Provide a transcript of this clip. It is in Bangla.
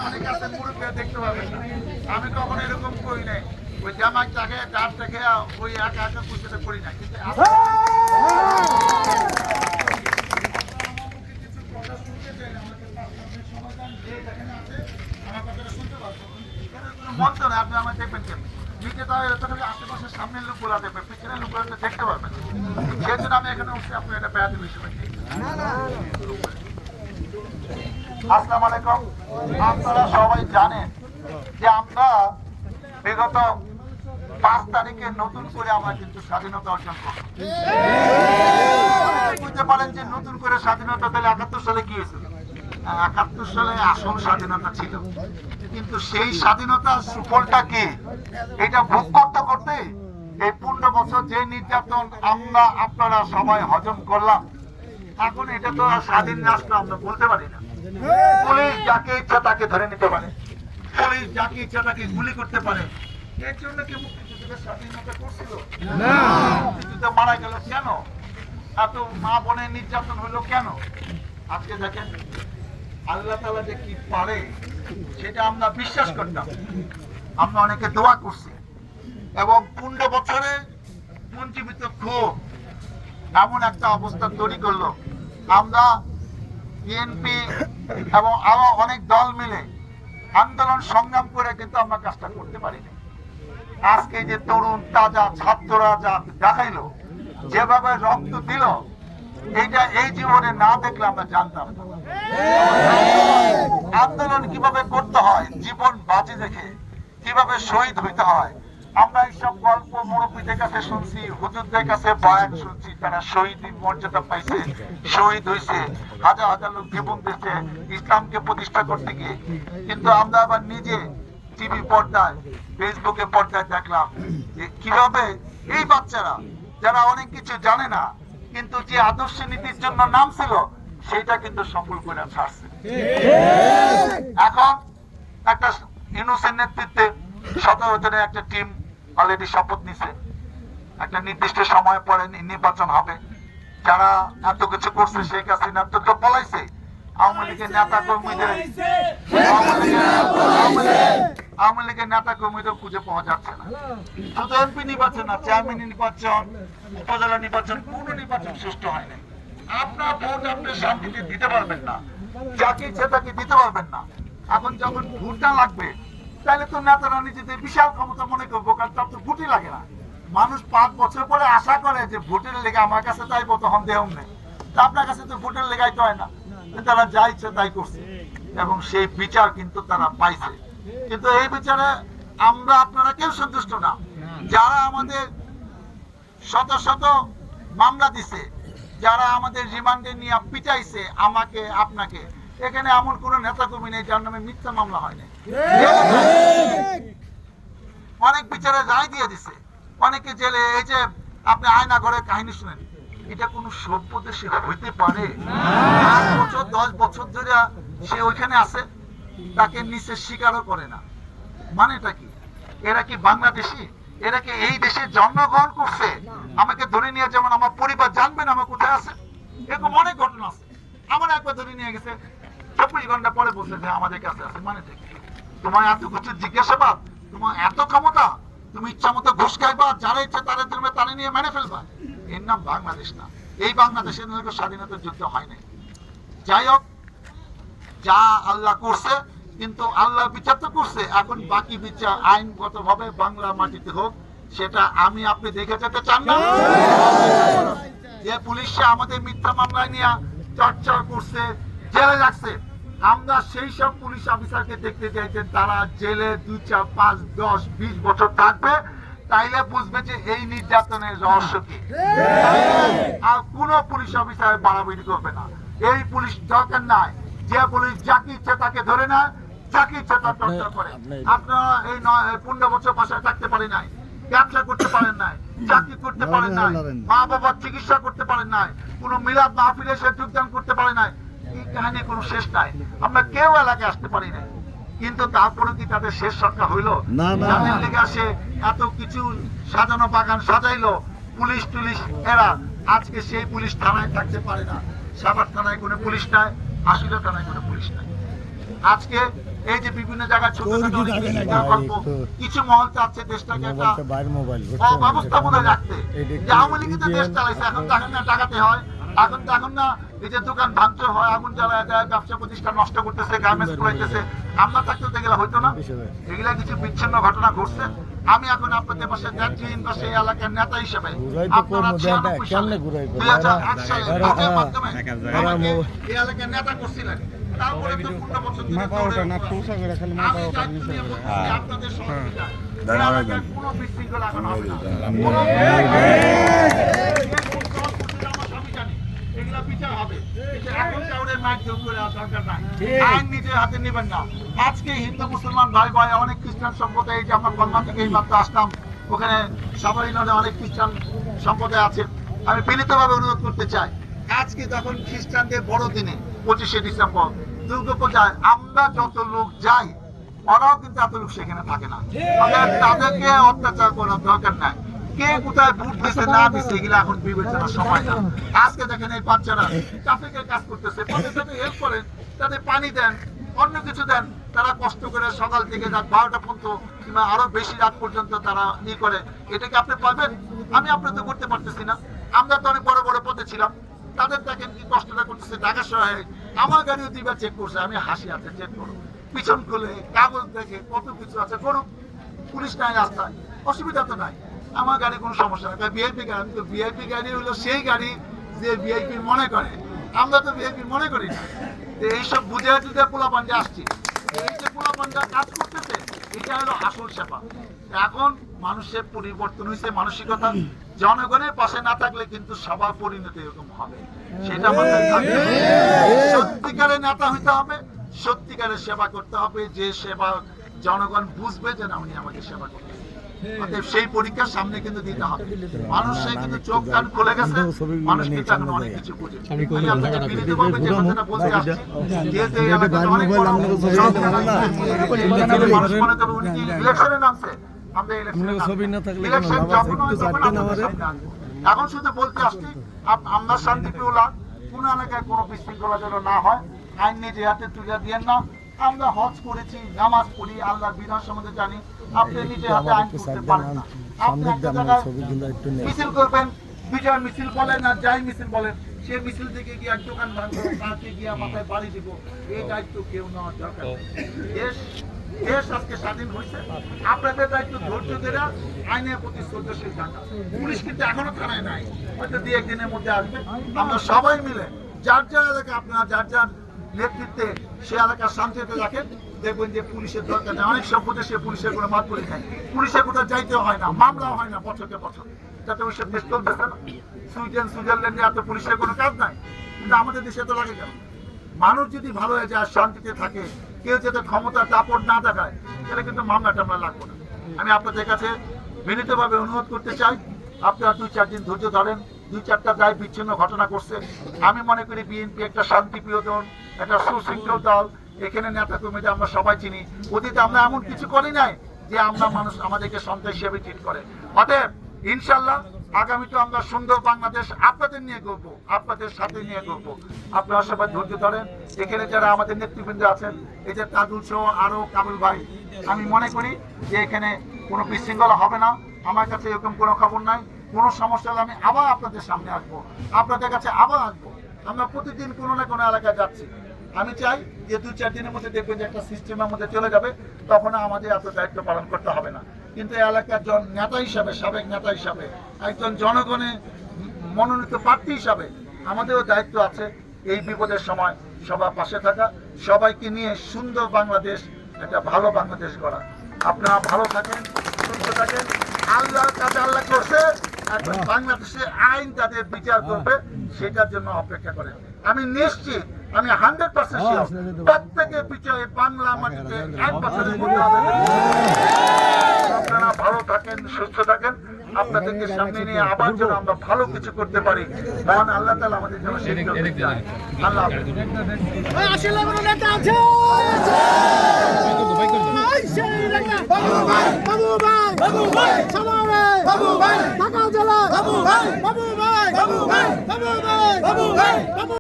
অনেকে আছেন মুরব্বী দেখতে পাবেন, আমি কখনো এরকম করি নাই। ওই জামাই টাকে ডাব থেকে ওই একা একা পুষতে করি না, কিন্তু মন্ত্র না, আপনি আমার দেখবেন কেন আশেপাশের সামনের লোকগুলা দেখবেন, পিছনের লোকগুলা দেখতে পারবেন। সেই জন্য আমি এখানে উঠছি, আপনি এটা বেড়াতে বিষয়। আসসালামু আলাইকুম। আপনারা সবাই জানেন যে আমরা বিগত 5 তারিখে নতুন করে আমরা কিন্তু স্বাধীনতা অর্জন করব। বুঝতে পারেন যে নতুন করে স্বাধীনতা তাহলে 71 সালে কি হয়েছিল? 71 সালে আসল স্বাধীনতা ছিল, কিন্তু সেই স্বাধীনতার সুফলটা কি এটা ভোগ করতে করতে এই 15 বছর যে নির্যাতন আমরা আপনারা সবাই হজম করলাম, এখন এটা তো আর স্বাধীন রাষ্ট্র আমরা বলতে পারি না। পুলিশ যাকে ইচ্ছা তাকে ধরে নিতে পারে, পুলিশ যাকে ইচ্ছা তাকে গুলি করতে পারে। এর জন্য কি মুক্তিযুদ্ধের স্বাধীনতা করছিল না? মুক্তিযুদ্ধ মারা গেল কেন? এত মা বোনের নির্যাতন হলো কেন? আজকে দেখেন আল্লাহ তাআলা যে কি পারে সেটা আমরা বিশ্বাস করতাম, আমরা অনেকে দোয়া করছি, এবং 15 বছরে পুঞ্জীবিত ক্ষোভ এমন একটা অবস্থা তৈরি করলো, আমরা বিএনপি এবং আরো অনেক দল মিলে আন্দোলন সংগ্রাম করে কিন্তু আমরা কাজটা করতে পারিনি। আজকে যে তরুণ তাজা ছাত্ররা যা দেখাইলো, যেভাবে রক্ত দিল, এইটা এই জীবনে না দেখলে আমরা জানতাম না আন্দোলন কিভাবে করতে হয়, জীবন বাজি রেখে কিভাবে শহীদ হইতে হয়। আমরা এইসব গল্প মুরব্বীদের কাছে শুনছি, হুজুরদের কাছে বয়ান শুনছি, তারা শহীদের মর্যাদা পাইছে, শহীদ হয়েছে, হাজার হাজার লোক জীবন দিচ্ছে ইসলামকে প্রতিষ্ঠা করতে গিয়ে। কিন্তু আমরা আবার নিজে টিভি পর্দায়, ফেসবুকে পর্দায় দেখলাম যে কিভাবে এই বাচ্চারা যারা অনেক কিছু জানে না, কিন্তু যে আদর্শ নীতির জন্য নাম ছিল সেটা কিন্তু সফল করে ছাড়ছে। এখন একটা ইউনূসের নেতৃত্বে 17 জনের একটা টিম অলরেডি শপথ নিছে, একটা নির্দিষ্ট সময় পরে নির্বাচন হবে। যারা এত কিছু করছে, শেখ হাসিনা তো পলাইছে, আওয়ামী লীগের নেতা কর্মীদের খুঁজে পাওয়া যাচ্ছে না। শুধু এমপি নির্বাচন না, চেয়ারম্যান নির্বাচন, উপজেলা নির্বাচন, কোন নির্বাচন সুষ্ঠু হয় না। আপনার ভোট আপনি শান্তিতে দিতে পারবেন না, যাকে ইচ্ছে তাকে দিতে পারবেন না। এখন যখন ভোটটা লাগবে, তাহলে তো নেতারা নিজেদের বিশাল ক্ষমতা মনে করবো, কারণ তার তো ভোটই লাগে না। মানুষ 5 বছর পরে আশা করে যে ভোটের লেগে আমার কাছে চাইবো, তখন দেহম নেই। আপনার কাছে তো ভোটের লেগাই তো হয় না, তারা যা ইচ্ছে তাই করছে, এবং সেই বিচার কিন্তু তারা পাইছে। কিন্তু এই বিচারে আমরা আপনারা কেউ সন্তুষ্ট না। যারা আমাদের শত শত মামলা দিছে, যারা আমাদের রিমান্ডে নিয়ে পিটাইছে আমাকে আপনাকে, এখানে এমন কোন নেতা কর্মী নেই যার নামে মিথ্যা মামলা হয়নি। অনেক বিচারে রায় দিয়ে দিছে, অনেকে জেলে। এই যে আপনি আয়না ঘরের কাহিনী শুনেন, এটা কোন সভ্য দেশে হইতে পারে? 8 বছর 10 বছর ধরে সে ওইখানে আছে, তাকে নিচে স্বীকারও করে না। মানেটা কি? এরা কি বাংলাদেশি? এরা কি এই দেশে জন্মগ্রহণ করছে? আমাকে ধরে নিয়ে, যেমন আমার পরিবার জানবেন আমার কোথায় আছে, এরকম অনেক ঘটনা আছে। আমার একবার ধরে নিয়ে গেছে, 24 ঘন্টা পরে বলছে যে আমাদের কাছে আছে। মানেটা কি? তোমার এত কিছু জিজ্ঞাসাবাদ, তোমার এত ক্ষমতা, তুমি ইচ্ছা মতো ঘুষ খাইবা, যারা ইচ্ছা তারা তুমি তারা নিয়ে মেনে ফেলবা। এর নাম বাংলাদেশ না। এই বাংলাদেশের স্বাধীনতার যুদ্ধ হয় নাই। যাই হোক, যা আল্লাহ করছে, কিন্তু আল্লাহ বিচার তো করছে, এখন বাকি বিচার আইনগত ভাবে বাংলা মাটিতে হোক। সেটা আমি আপনি দেখে যেতে চান না? যে পুলিশে আমাদের মিথ্যা মামলা নিয়ে চর্চা করছে, জেলে রাখছে, আমরা সেই সব পুলিশ অফিসারকে দেখতে চাইছেন তারা জেলে 2, 4, 5, 10, 20 বছর থাকবে, তাইলে বুঝবে যে এই নির্যাতনের রহস্য কি। আর কোন পুলিশ অফিসার বাড়াবাড়ি করবে না। এই পুলিশ দরকার নাই, যে পুলিশ যাকে ইচ্ছে তাকে ধরে নেয়, যাকে ইচ্ছে তার টর্চার করে। আপনারা এই 15 বছর বাসায় থাকতে পারেন নাই, ব্যবসা করতে পারেন নাই, চাকরি করতে পারেন নাই, মা বাবার চিকিৎসা করতে পারেন নাই, কোন মিলাদ মাহফিলে এসে যোগদান করতে পারেন নাই। এই কাহিনী কোনো শেষ নাই। আমরা কেউ এলাকায় আসতে পারি নাই, কিন্তু তারপরে কি তাদের শেষ সংখ্যা হইলো? যাদের লেগে আসে এত কিছু সাজানো বাগান সাজাইলো পুলিশ টুলিশ, এরা আজকে সেই পুলিশ থানায় থাকতে পারে না। সাভার থানায় কোনো পুলিশ নাই, আশুলিয়া থানায় কোনো পুলিশ নাই। আজকে এই যে বিভিন্ন জায়গায় ছোটখাটো গল্প, কিছু মহল চাচ্ছে দেশটাকে একটা অব্যবস্থাপনায় রাখতে। যে আওয়ামী লীগই তো দেশ চালাইছে, এখন দেখেন না টাকাতে হয়, এখন না এই যে দোকান ভাঙচুর হয়, আগুন জ্বালায় দেয়, ব্যবসা প্রতিষ্ঠান নষ্ট করতেছে, গার্মেন্টস খুলাইতেছে। আমরা থাকতে তো এগুলো হইতো না। এগুলা কিছু বিচ্ছিন্ন ঘটনা ঘটছে। আমি এখন আপনাদের পাশে জাতীয় পাশে এই এলাকার নেতা হিসেবে আপনারা 96 সালে 2001 সালে ভোটের মাধ্যমে আমাকে এই এলাকার নেতা করছিলেন। তারপরে তো 15 বছর ধরে আমি দায়িত্ব নিয়ে বলতেছি আপনাদের সহযোগিতা এই এলাকার কোনো বিশৃঙ্খলা এখন হবে না। কোনো এগুলা বিচার হবে, কিন্তু এখন কাউরে মাইক করে দরকার নাই। আইন নিজের হাতে নেবেন না। আজকে হিন্দু মুসলমান ভাই ভাই অনেক খ্রিস্টান সম্প্রদায়, এই যে আমরা কলমা থেকে এই মাত্র আসলাম, ওখানে সাবারিনারে অনেক খ্রিস্টান সম্প্রদায় আছে। আমি বিনীতভাবে অনুরোধ করতে চাই, আজকে যখন খ্রিস্টানদের বড়দিনে 25শে ডিসেম্বর দুর্গাপূজায় আমরা যত লোক যাই, ওরাও কিন্তু এত লোক সেখানে থাকে না। তাদেরকে অত্যাচার করার দরকার নাই। কে কোথায় ভোট দিচ্ছে না দিচ্ছে এগুলো এখন বিবেচনার সময় না। আজকে দেখেন এই বাচ্চারা ট্রাফিকের কাজ করতেছে, তাদের সাথে হেল্প করেন, তাদের পানি দেন, অন্য কিছু দেন। তারা কষ্ট করে সকাল থেকে রাত 12টা পর্যন্ত কিংবা আরো বেশি রাত পর্যন্ত তারা করে। এটাকে আপনি পারবেন? আমি আপনার তো করতে পারতেছি না। আমরা তো অনেক বড় বড় পদে ছিলাম। তাদের দেখেন কি কষ্টটা করতেছে। ঢাকা শহরে আমার গাড়িও দুইবার চেক করছে, আমি হাসি আছে, চেক করুন, পিছন খুলে কাগজ দেখে কত কিছু আছে করুক। পুলিশ নাই রাস্তায়, অসুবিধা তো নাই। আমার গাড়ি কোনো সমস্যা নেই। ভিআইপি গাড়ি, আমি তো ভিআইপি গাড়ি হলো সেই গাড়ি যে ভিআইপি মনে করে, আমরা তো ভিআইপি মনে করি না। এইসব বুঝে টুঝে পোলাপান্ডে আসছি, এই যে পোলাপান্ডা কাজ করতেছে, এটা হলো আসল সেবা। এখন মানুষের পরিবর্তন হয়েছে মানসিকতা। জনগণের পাশে না থাকলে কিন্তু সবার পরিণতি এরকম হবে, সেটা মাথায় থাকবে। সত্যিকারের নেতা হইতে হবে, সত্যিকারের সেবা করতে হবে, যে সেবা জনগণ বুঝবে যে না উনি আমাকে সেবা করতে। সেই পরীক্ষার সামনে কিন্তু দিতে হবে। মানুষের কিন্তু চোখ কান খুলে গেছে, মানুষ কিন্তু এখন অনেক কিছু বুঝে। আমি আপনাকে বিনীতভাবে যে কথাটা বলতে আসছি, যেহেতু এই এলাকাতে অনেক বড় মানুষ মনে করবে উনি কি ইলেকশনে নামছে, আমরা ইলেকশন যখন হয় তখন আমাদের সামনে আসবো। এখন শুধু বলতে আসছি আমরা শান্তিপ্রিয় লাগ, কোন এলাকায় কোনো বিশৃঙ্খলা যেন না হয়, আইন নিজে হাতে তুলে দিয়েন না। আমরা হজ করেছি, নামাজ পড়ি, আল্লাহর বিধান সম্বন্ধে জানি। আপনি নিজে হাতে আইন করতে পারেন না। আপনি একটা জায়গায় মিছিল করবেন, বিজয় মিছিল বলেন আর যাই মিছিল বলেন, সে মিছিল থেকে গিয়ে এক দোকান ভাঙবো, তাকে গিয়ে মাথায় বাড়ি দিব, এই দায়িত্ব কেউ নেওয়ার দরকার নেই। দেশ আজকে স্বাধীন হয়েছে, আপনাদের দায়িত্ব ধৈর্য ধরে আইনের প্রতি শ্রদ্ধাশীল থাকা। পুলিশ কিন্তু এখনো থানায় নাই, হয়তো 2-1 দিনের মধ্যে আসবে। আমরা সবাই মিলে যার যার এলাকায়, আপনারা যার যার নেতৃত্বে সে এলাকার শান্তিতে রাখেন, দেখবেন যে পুলিশের দরকার নেই। অনেক সব দেশে পুলিশের কোনো মাত পরি খায়, পুলিশের কোথাও যাইতেও হয় না, মামলাও হয় না বছরকে বছর, যাতে ওইসব দেশ চলতেছে না। সুইজারল্যান্ডে এত পুলিশের কোনো কাজ নাই, কিন্তু আমাদের দেশে তো লাগে কেন? মানুষ যদি ভালো হয়ে যায়, শান্তিতে থাকে, কেউ যাতে ক্ষমতা দাপট না দেখায়, তাহলে কিন্তু মামলা টামলা লাগবে না। আমি আপনাদের কাছে বিনীতভাবে অনুরোধ করতে চাই, আপনারা 2-4 দিন ধৈর্য ধরেন। 2-4টা দায় বিচ্ছিন্ন ঘটনা করছে। আমি মনে করি বিএনপি একটা শান্তিপ্রিয় দল, একটা সুশৃঙ্খল দল। এখানে নেতা কর্মীদের আমরা সবাই চিনি। অতীতে আমরা এমন কিছু করি নাই যে আমরা মানুষ আমাদেরকে সন্ত্রাসী হিসেবে ট্রিট করে। অতএব ইনশাল্লাহ আগামীতে আমরা সুন্দর বাংলাদেশ আপনাদের নিয়ে করবো, আপনাদের সাথে নিয়ে করবো। আপনারা সবাই ধৈর্য ধরেন। এখানে যারা আমাদের নেতৃবৃন্দ আছেন, এই যে তাজুল সহ আরো কাবুল ভাই, আমি মনে করি যে এখানে কোনো বিশৃঙ্খলা হবে না। আমার কাছে এরকম কোনো খবর নাই। কোনো সমস্যা হলে আমি আবার আপনাদের সামনে আসবো, আপনাদের কাছে আবার আসবো। আমরা প্রতিদিন কোনো না কোনো এলাকায় যাচ্ছি। আমি চাই যে 2-4 দিনের মধ্যে দেখবেন যে একটা সিস্টেমের মধ্যে চলে যাবে, তখন আমাদের এত দায়িত্ব পালন করতে হবে না। কিন্তু এলাকার নেতা হিসাবে, সাবেক নেতা হিসাবে, একজন জনগণের মনোনীত প্রার্থী হিসাবে আমাদেরও দায়িত্ব আছে এই বিপদের সময় সবার পাশে থাকা, সবাইকে নিয়ে সুন্দর বাংলাদেশ, একটা ভালো বাংলাদেশ গড়া। আপনারা ভালো থাকেন, সুস্থ থাকেন। আল্লাহর কাছে আল্লাহ করছে, এখন বাংলাদেশে আইন তাদের বিচার করবে, সেটার জন্য অপেক্ষা করেন। আমি নিশ্চিত, আমি 100% শিওর, প্রত্যেকের বিচারে বাংলা মাটিতে 1% করতে হবে। আপনারা ভালো থাকেন, সুস্থ থাকেন। আপনাদেরকে সামনে নিয়ে আবার যেন আমরা ভালো কিছু করতে পারি, মহান আল্লাহ তাআলা আমাদের জন্য সেই তৌফিক দেন। আল্লাহ হাফেজ।